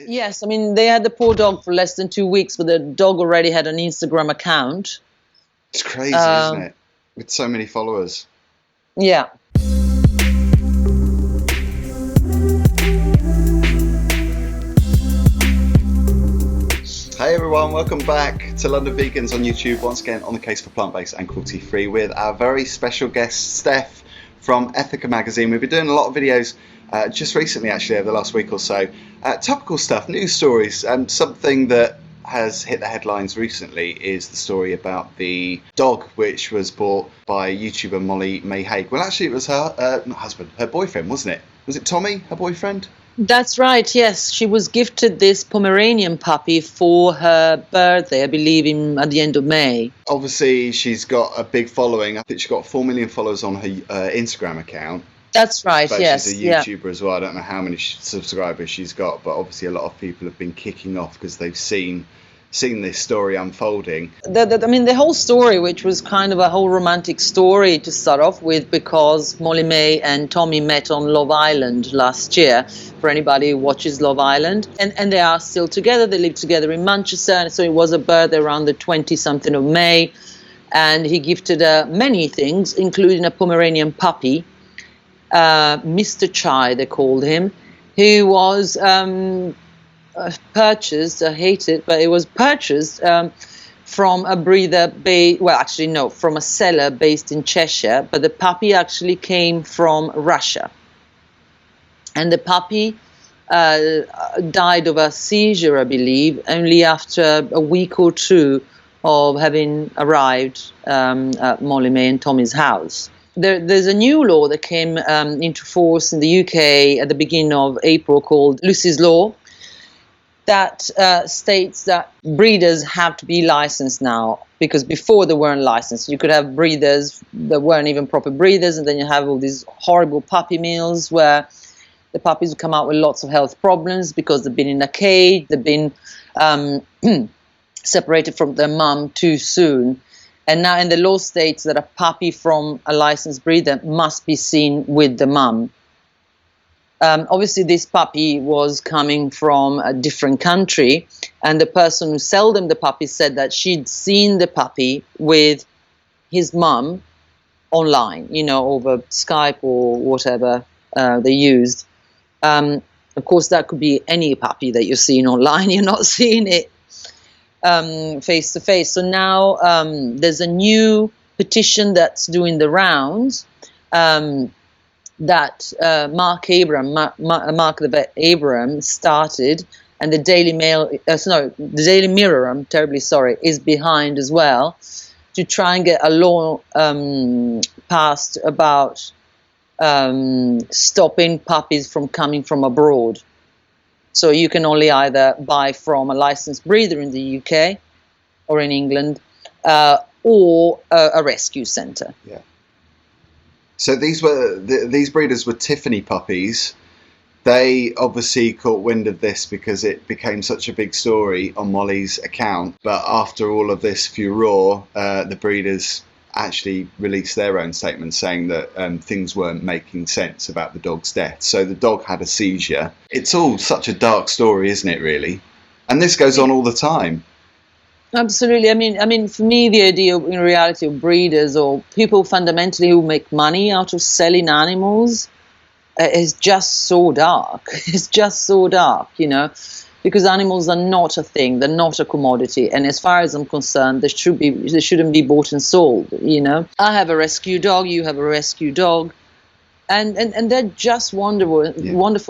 Yes, I mean, they had the poor dog for less than 2 weeks, but the dog already had an Instagram account. It's crazy, isn't it? With so many followers. Yeah. Hey everyone, welcome back to London Vegans on YouTube, once again on the case for plant-based and cruelty-free with our very special guest, Stef from Ethica Magazine. We've been doing a lot of videos just recently, actually, over the last week or so. Topical stuff, news stories, something that has hit the headlines recently is the story about the dog which was bought by YouTuber Molly-Mae Hague. Well, actually, it was her, not husband, her boyfriend, wasn't it? Was it Tommy, her boyfriend? That's right, yes. She was gifted this Pomeranian puppy for her birthday, I believe, at the end of May. Obviously, she's got a big following. I think she's got 4 million followers on her Instagram account. That's right, but yes. She's a YouTuber as well. I don't know how many subscribers she's got, but obviously a lot of people have been kicking off because they've seen this story unfolding. The whole story, which was kind of a whole romantic story to start off with, because Molly-Mae and Tommy met on Love Island last year, for anybody who watches Love Island, and they are still together. They live together in Manchester, and so it was a birthday around the 20-something of May, and he gifted her many things, including a Pomeranian puppy, Mr. Chai, they called him, who was purchased, I hate it, but it was purchased from a breeder, from a seller based in Cheshire, but the puppy actually came from Russia. And the puppy died of a seizure, I believe, only after a week or two of having arrived at Molly-Mae and Tommy's house. There's a new law that came into force in the UK at the beginning of April called Lucy's Law, that states that breeders have to be licensed now, because before they weren't licensed. You could have breeders that weren't even proper breeders, and then you have all these horrible puppy mills where the puppies would come out with lots of health problems because they've been in a cage, they've been separated from their mum too soon. And now in the law states that a puppy from a licensed breeder must be seen with the mum. Obviously, this puppy was coming from a different country, and the person who sold them the puppy said that she'd seen the puppy with his mum online, over Skype or whatever they used. Of course, that could be any puppy that you're seeing online. You're not seeing it face to face. So now there's a new petition that's doing the rounds. That Mark the Vet Abraham started, and the Daily Mirror, I'm terribly sorry, is behind as well, to try and get a law passed about stopping puppies from coming from abroad. So you can only either buy from a licensed breeder in the UK or in England, or a rescue centre. Yeah. So these breeders were Tiffany puppies. They obviously caught wind of this because it became such a big story on Molly's account. But after all of this furore, the breeders actually released their own statement saying that things weren't making sense about the dog's death. So the dog had a seizure. It's all such a dark story, isn't it, really? And this goes on all the time. Absolutely. I mean, for me, the idea in reality of breeders or people fundamentally who make money out of selling animals is just so dark. It's just so dark, because animals are not a thing. They're not a commodity. And as far as I'm concerned, they shouldn't be bought and sold. I have a rescue dog. You have a rescue dog. And they're just wonderful,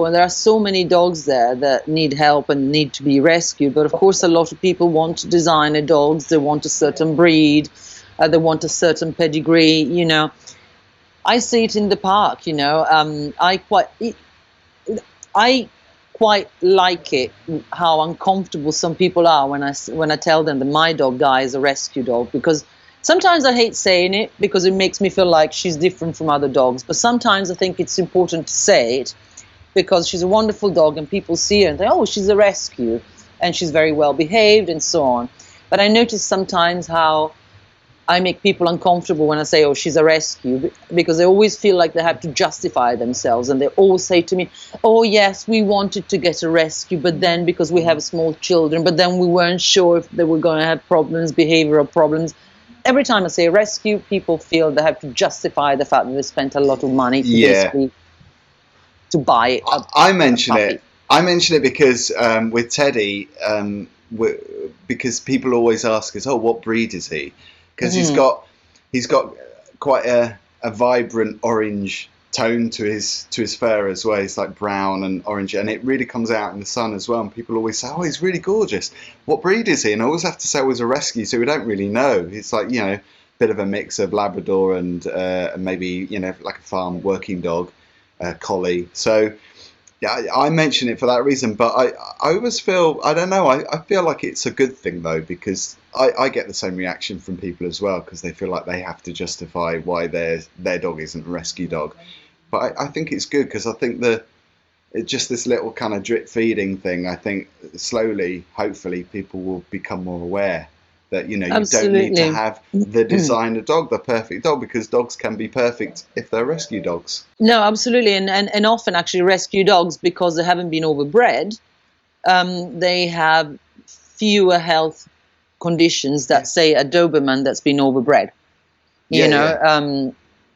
and there are so many dogs there that need help and need to be rescued. But of course, a lot of people want designer dogs. They want a certain breed. They want a certain pedigree. I see it in the park. I quite like it how uncomfortable some people are when I tell them that my dog Guy is a rescue dog, because sometimes I hate saying it because it makes me feel like she's different from other dogs. But sometimes I think it's important to say it because she's a wonderful dog and people see her and think, oh, she's a rescue and she's very well behaved and so on. But I notice sometimes how I make people uncomfortable when I say, oh, she's a rescue, because they always feel like they have to justify themselves. And they always say to me, oh, yes, we wanted to get a rescue, but then because we have small children, but then we weren't sure if they were going to have problems, behavioral problems. Every time I say rescue, people feel they have to justify the fact that they spent a lot of money to basically to buy it. I mention it. I mention it because with Teddy, because people always ask us, oh, what breed is he? Because he's got quite a vibrant orange tone to his fur as well. He's like brown and orange, and it really comes out in the sun as well. And people always say, oh, he's really gorgeous. What breed is he? And I always have to say it was a rescue, so we don't really know. It's like, you know, a bit of a mix of Labrador and maybe, you know, like a farm working dog, collie. So yeah, I mention it for that reason, but I always feel, I don't know, I feel like it's a good thing though, because I get the same reaction from people as well, because they feel like they have to justify why their dog isn't a rescue dog. But I think it's good, because I think it's just this little kind of drip feeding thing. I think slowly, hopefully, people will become more aware that, you know, you don't need to have the designer dog, the perfect dog, because dogs can be perfect if they're rescue dogs. No, absolutely. And often actually rescue dogs, because they haven't been overbred, they have fewer health conditions that say a Doberman that's been overbred, you know.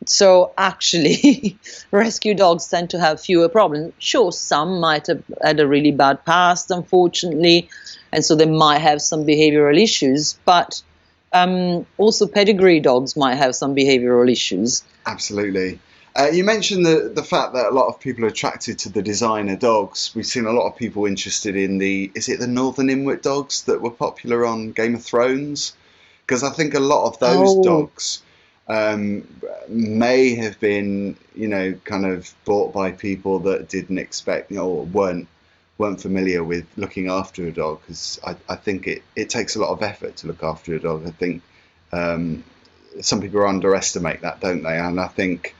So actually rescue dogs tend to have fewer problems. Sure, some might have had a really bad past, unfortunately, and so they might have some behavioral issues, but also pedigree dogs might have some behavioral issues. Absolutely. You mentioned the fact that a lot of people are attracted to the designer dogs. We've seen a lot of people interested in is it the Northern Inuit dogs that were popular on Game of Thrones? Because I think a lot of those dogs may have been, you know, kind of bought by people that didn't expect, you know, or weren't familiar with looking after a dog, because I think it takes a lot of effort to look after a dog. I think some people underestimate that, don't they? And I think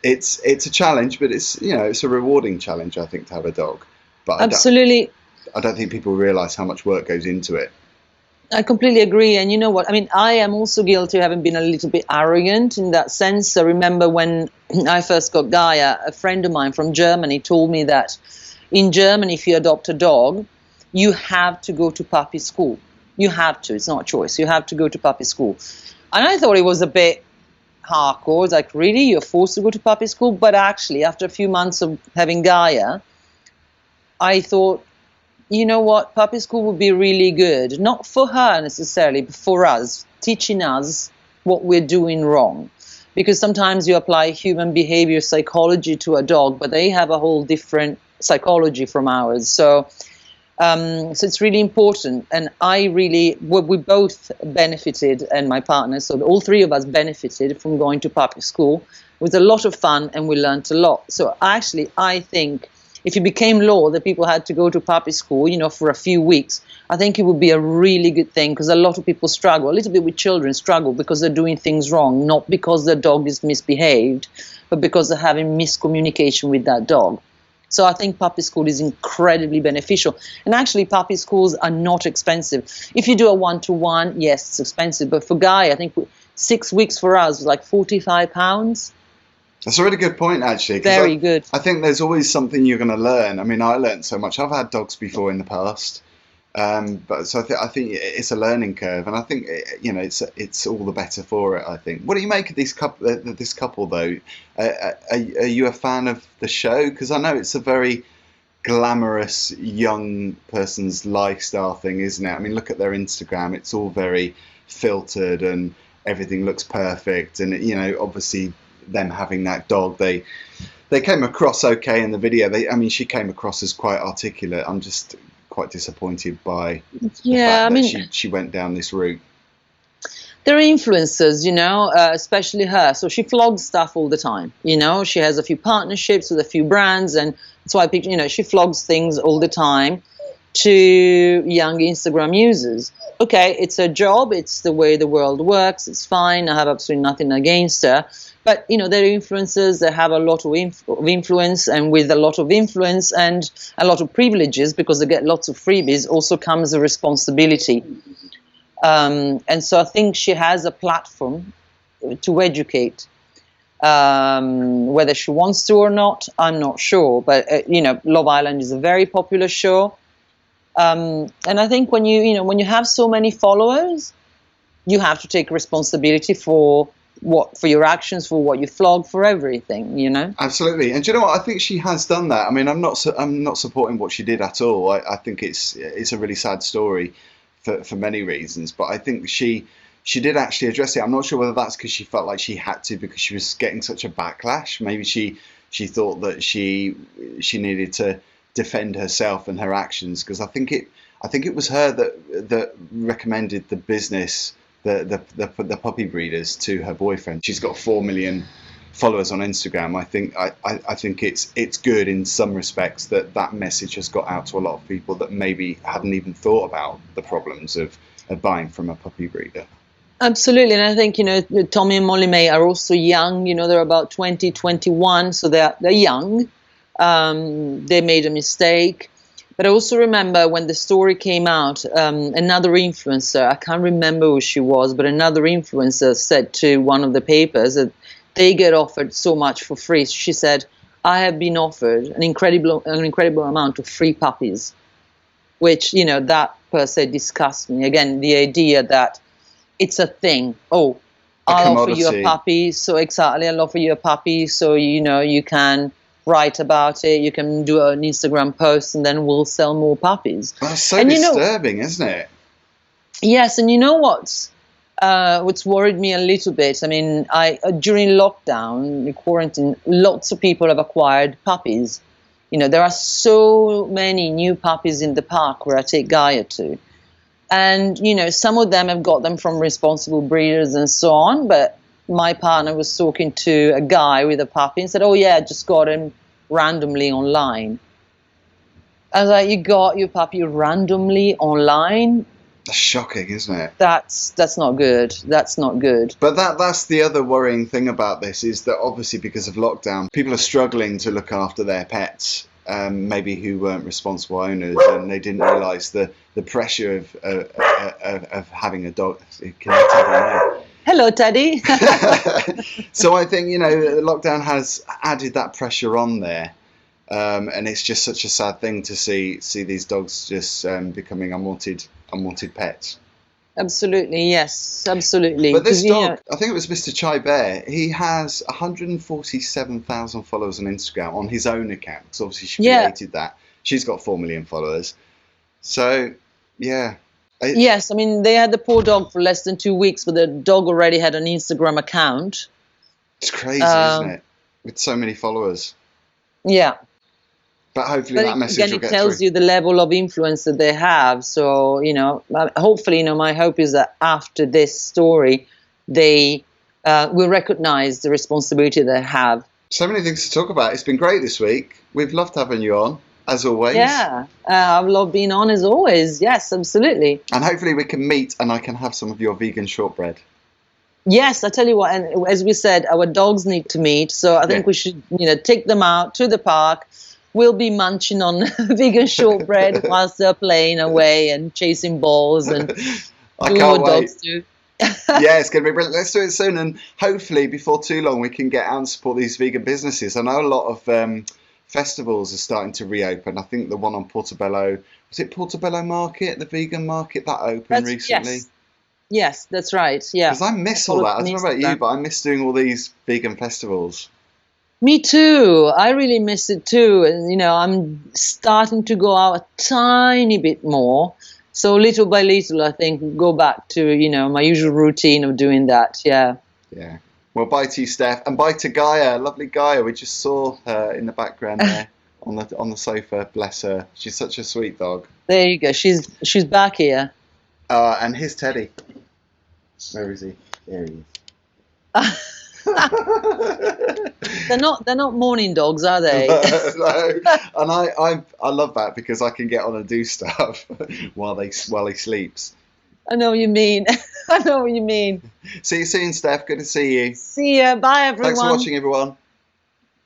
it's a challenge, but it's, you know, it's a rewarding challenge, I think, to have a dog. But absolutely, I don't think people realise how much work goes into it. I completely agree. And you know what? I mean, I am also guilty of having been a little bit arrogant in that sense. I remember when I first got Gaia, a friend of mine from Germany told me that in Germany, if you adopt a dog, you have to go to puppy school. You have to. It's not a choice. You have to go to puppy school. And I thought it was a bit hardcore. It's like, really? You're forced to go to puppy school? But actually, after a few months of having Gaia, I thought, you know what, puppy school would be really good, not for her necessarily, but for us, teaching us what we're doing wrong. Because sometimes you apply human behavior psychology to a dog, but they have a whole different psychology from ours. So it's really important. And we both benefited, and my partner, so all three of us benefited from going to puppy school. It was a lot of fun, and we learned a lot. So actually, I think if it became law that people had to go to puppy school, you know, for a few weeks, I think it would be a really good thing, because a lot of people struggle, a little bit with children struggle because they're doing things wrong, not because their dog is misbehaved, but because they're having miscommunication with that dog. So I think puppy school is incredibly beneficial. And actually, puppy schools are not expensive. If you do a one-to-one, yes, it's expensive. But for Guy, I think 6 weeks for us was like £45. That's a really good point, actually. Very good. I think there's always something you're going to learn. I mean, I learned so much. I've had dogs before in the past, but so I think it's a learning curve, and I think you know it's all the better for it. I think. What do you make of this couple though? Are you a fan of the show? Because I know it's a very glamorous young person's lifestyle thing, isn't it? I mean, look at their Instagram. It's all very filtered, and everything looks perfect, and you know, obviously, them having that dog, they came across okay in the video. She came across as quite articulate. I'm just quite disappointed by the fact that she went down this route. They're influencers, you know, especially her. So she vlogs stuff all the time. You know, she has a few partnerships with a few brands, and that's why people, you know, she vlogs things all the time to young Instagram users. Okay, it's her job. It's the way the world works. It's fine. I have absolutely nothing against her. But, you know, they're influencers, they have a lot of influence, and with a lot of influence and a lot of privileges, because they get lots of freebies, also comes a responsibility. And so I think she has a platform to educate. Whether she wants to or not, I'm not sure. But you know, Love Island is a very popular show, and I think when you have so many followers, you have to take responsibility for your actions, for what you vlog, for everything. You know. Absolutely, and do you know what? I think she has done that. I mean, I'm not supporting what she did at all. I think it's a really sad story for many reasons, but I think she did actually address it. I'm not sure whether that's because she felt like she had to, because she was getting such a backlash. Maybe she thought that she needed to defend herself and her actions, because I think it was her that recommended the business, the puppy breeders, to her boyfriend. She's got 4 million followers on Instagram. I think it's good in some respects that message has got out to a lot of people that maybe hadn't even thought about the problems of buying from a puppy breeder. Absolutely, and I think, you know, Tommy and Molly-Mae are also young. You know, they're about 20, 21, so they're young. They made a mistake. But I also remember when the story came out, another influencer, I can't remember who she was, but another influencer said to one of the papers that they get offered so much for free. She said, I have been offered an incredible amount of free puppies, which, you know, that per se disgusts me. Again, the idea that it's a thing. Oh, I'll offer you a puppy. So exactly, I'll offer you a puppy. So, you know, you can write about it. You can do an Instagram post, and then we'll sell more puppies. That's so disturbing, isn't it? Yes, and you know what's worried me a little bit? I mean, during lockdown, quarantine, lots of people have acquired puppies. You know, there are so many new puppies in the park where I take Gaia to. And, you know, some of them have got them from responsible breeders and so on. But my partner was talking to a guy with a puppy and said, oh, yeah, I just got him randomly online. I was like, you got your puppy randomly online? That's shocking, isn't it? That's not good. That's not good. But that's the other worrying thing about this, is that obviously because of lockdown, people are struggling to look after their pets. Maybe who weren't responsible owners, and they didn't realise the pressure of having a dog. Hello, Teddy. So I think, you know, lockdown has added that pressure on there, and it's just such a sad thing to see these dogs just becoming unwanted pets. Absolutely, yes, absolutely. But this dog, I think it was Mr. Chai Bear, he has 147,000 followers on Instagram on his own account, because obviously she created that. She's got 4 million followers. So, yeah. Yes, I mean, they had the poor dog for less than 2 weeks, but the dog already had an Instagram account. It's crazy, isn't it? With so many followers. Yeah. But hopefully that message will get through. Again, it tells you the level of influence that they have. So, you know, hopefully, you know, my hope is that after this story, they will recognize the responsibility they have. So many things to talk about. It's been great this week. We've loved having you on, as always. Yeah, I've loved being on as always. Yes, absolutely. And hopefully we can meet and I can have some of your vegan shortbread. Yes, I tell you what, and as we said, our dogs need to meet. So I think we should, you know, take them out to the park. We'll be munching on vegan shortbread whilst they're playing away and chasing balls and doing what dogs do. Yeah, it's going to be brilliant. Let's do it soon, and hopefully before too long we can get out and support these vegan businesses. I know a lot of festivals are starting to reopen. I think the one on Portobello, was it Portobello Market, the vegan market, that opened recently? Yes, that's right. Yeah, because I miss all that. I don't know about you, but I miss doing all these vegan festivals. Me too. I really miss it too. And, you know, I'm starting to go out a tiny bit more. So little by little, I think, go back to, you know, my usual routine of doing that. Yeah. Yeah. Well, bye to you, Steph. And bye to Gaia. Lovely Gaia. We just saw her in the background there on the sofa. Bless her. She's such a sweet dog. There you go. She's back here. And here's Teddy. Where is he? There he is. They're not morning dogs, are they? No. And I love that because I can get on and do stuff while he sleeps. I know what you mean. I know what you mean. See you soon, Steph. Good to see you. See ya. Bye, everyone. Thanks for watching, everyone.